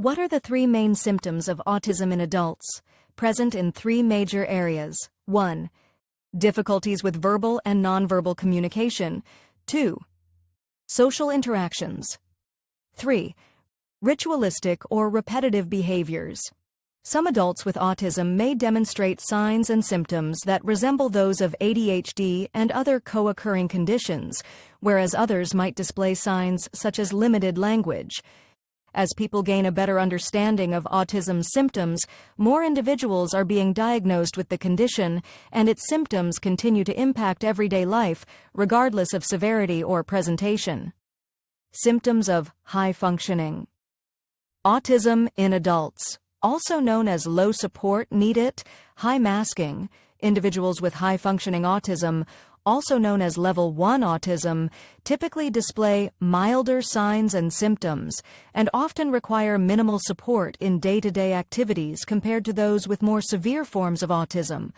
What are the three main symptoms of autism in adults? Present in three major areas. 1. Difficulties with verbal and nonverbal communication. 2. Social interactions. 3. Ritualistic or repetitive behaviors. Some adults with autism may demonstrate signs and symptoms that resemble those of ADHD and other co-occurring conditions, whereas others might display signs such as limited language. As people gain a better understanding of autism's symptoms, more individuals are being diagnosed with the condition, and its symptoms continue to impact everyday life, regardless of severity or presentation. Symptoms of high functioning. Autism in adults, also known as low support need, high masking. Individuals with high functioning autism, also known as level 1 autism, typically display milder signs and symptoms and often require minimal support in day-to-day activities compared to those with more severe forms of autism,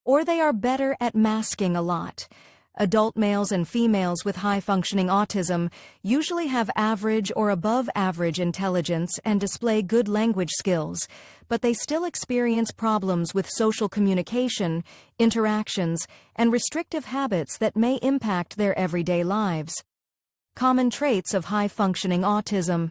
or they are better at masking a lot. Adult males and females with high-functioning autism usually have average or above-average intelligence and display good language skills, but they still experience problems with social communication, interactions, and restrictive habits that may impact their everyday lives. Common traits of high-functioning autism.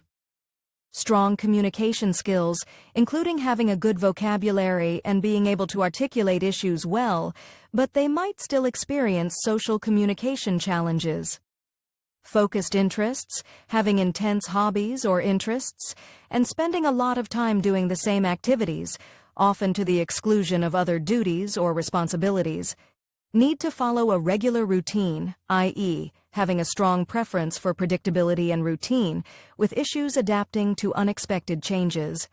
Strong communication skills, including having a good vocabulary and being able to articulate issues well, but they might still experience social communication challenges. Focused interests, having intense hobbies or interests, and spending a lot of time doing the same activities, often to the exclusion of other duties or responsibilities. Need to follow a regular routine, i.e., having a strong preference for predictability and routine, with issues adapting to unexpected changes.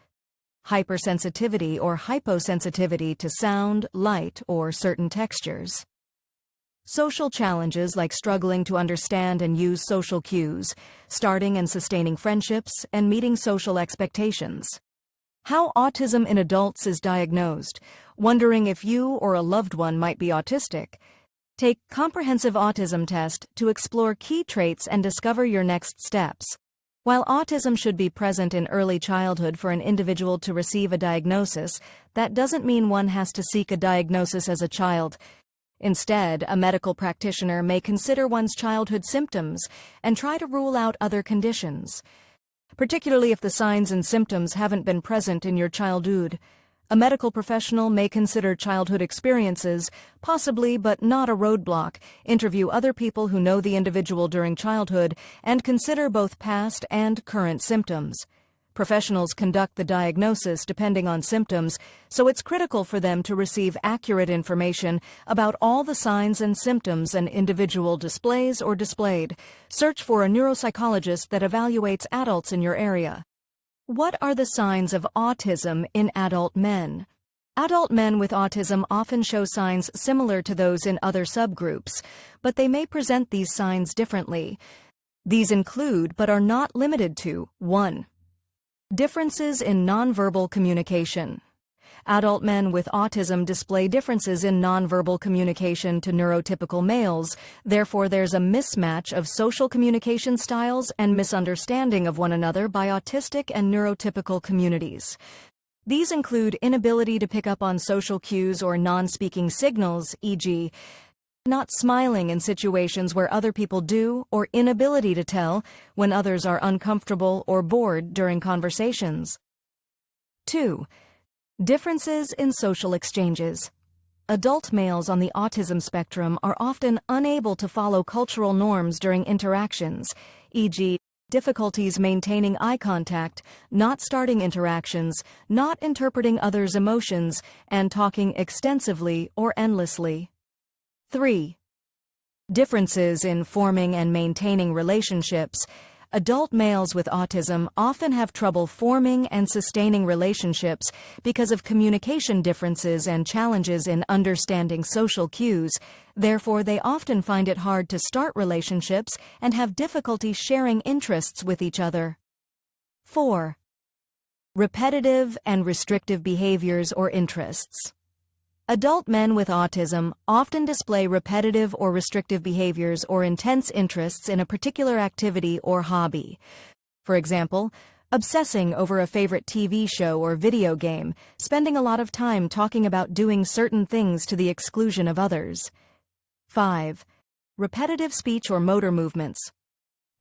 Hypersensitivity or hyposensitivity to sound, light, or certain textures. Social challenges like struggling to understand and use social cues, starting and sustaining friendships, and meeting social expectations. How autism in adults is diagnosed. Wondering if you or a loved one might be autistic? Take comprehensive autism test to explore key traits and discover your next steps. While autism should be present in early childhood for an individual to receive a diagnosis, that doesn't mean one has to seek a diagnosis as a child. Instead, a medical practitioner may consider one's childhood symptoms and try to rule out other conditions, particularly if the signs and symptoms haven't been present in your childhood. A medical professional may consider childhood experiences, possibly but not a roadblock, interview other people who know the individual during childhood, and consider both past and current symptoms. Professionals conduct the diagnosis depending on symptoms, so it's critical for them to receive accurate information about all the signs and symptoms an individual displays or displayed. Search for a neuropsychologist that evaluates adults in your area. What are the signs of autism in adult men? Adult men with autism often show signs similar to those in other subgroups, but they may present these signs differently. These include, but are not limited to, 1. Differences in nonverbal communication. Adult men with autism display differences in nonverbal communication to neurotypical males, therefore there's a mismatch of social communication styles and misunderstanding of one another by autistic and neurotypical communities. These include inability to pick up on social cues or non-speaking signals, e.g., not smiling in situations where other people do, or inability to tell when others are uncomfortable or bored during conversations. 2. Differences in social exchanges. Adult males on the autism spectrum are often unable to follow cultural norms during interactions, e.g., difficulties maintaining eye contact, not starting interactions, not interpreting others' emotions, and talking extensively or endlessly. 3. Differences in forming and maintaining relationships. Adult males with autism often have trouble forming and sustaining relationships because of communication differences and challenges in understanding social cues. Therefore, they often find it hard to start relationships and have difficulty sharing interests with each other. 4. Repetitive and restrictive behaviors or interests. Adult men with autism often display repetitive or restrictive behaviors or intense interests in a particular activity or hobby. For example, obsessing over a favorite TV show or video game, spending a lot of time talking about doing certain things to the exclusion of others. 5. Repetitive speech or motor movements.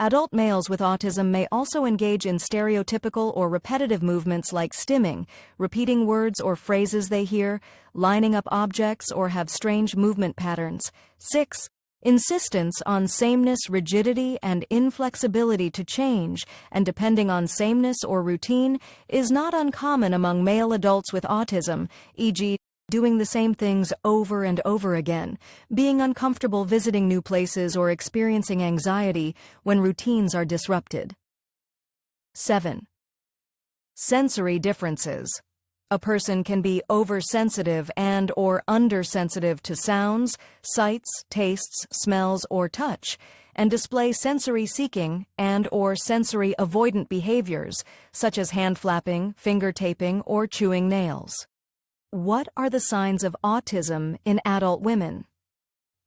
Adult males with autism may also engage in stereotypical or repetitive movements like stimming, repeating words or phrases they hear, lining up objects, or have strange movement patterns. 6. Insistence on sameness, rigidity, and inflexibility to change, and depending on sameness or routine, is not uncommon among male adults with autism, e.g., doing the same things over and over again, being uncomfortable visiting new places, or experiencing anxiety when routines are disrupted. 7. Sensory differences. A person can be oversensitive and/or undersensitive to sounds, sights, tastes, smells, or touch, and display sensory seeking and/or sensory avoidant behaviors, such as hand flapping, finger taping, or chewing nails. What are the signs of autism in adult women?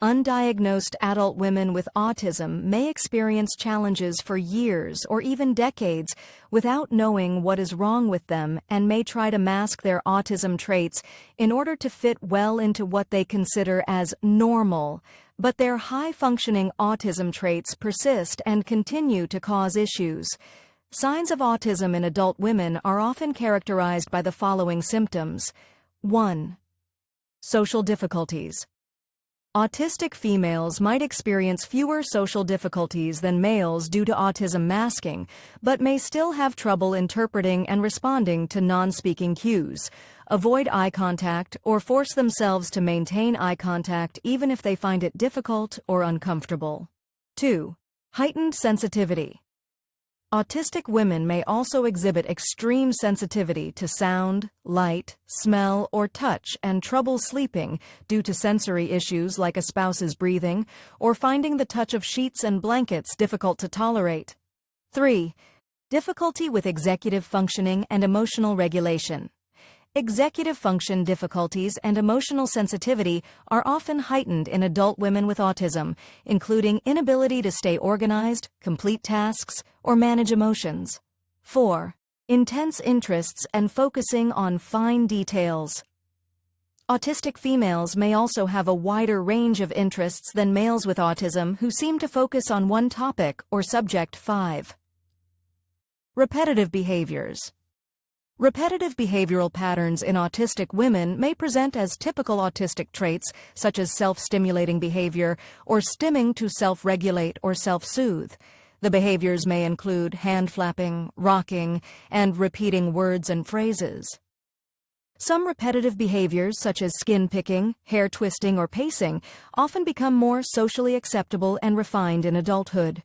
Undiagnosed adult women with autism may experience challenges for years or even decades without knowing what is wrong with them, and may try to mask their autism traits in order to fit well into what they consider as normal, but their high-functioning autism traits persist and continue to cause issues. Signs of autism in adult women are often characterized by the following symptoms. 1. Social difficulties. Autistic females might experience fewer social difficulties than males due to autism masking, but may still have trouble interpreting and responding to non-speaking cues, avoid eye contact, or force themselves to maintain eye contact even if they find it difficult or uncomfortable. 2. Heightened sensitivity. Autistic women may also exhibit extreme sensitivity to sound, light, smell, or touch, and trouble sleeping due to sensory issues like a spouse's breathing or finding the touch of sheets and blankets difficult to tolerate. 3. Difficulty with executive functioning and emotional regulation. Executive function difficulties and emotional sensitivity are often heightened in adult women with autism, including inability to stay organized, complete tasks, or manage emotions. 4. Intense interests and focusing on fine details. Autistic females may also have a wider range of interests than males with autism who seem to focus on one topic or subject. 5. Repetitive behaviors. Repetitive behavioral patterns in autistic women may present as typical autistic traits such as self-stimulating behavior or stimming to self-regulate or self-soothe. The behaviors may include hand flapping, rocking, and repeating words and phrases. Some repetitive behaviors such as skin picking, hair twisting, or pacing often become more socially acceptable and refined in adulthood.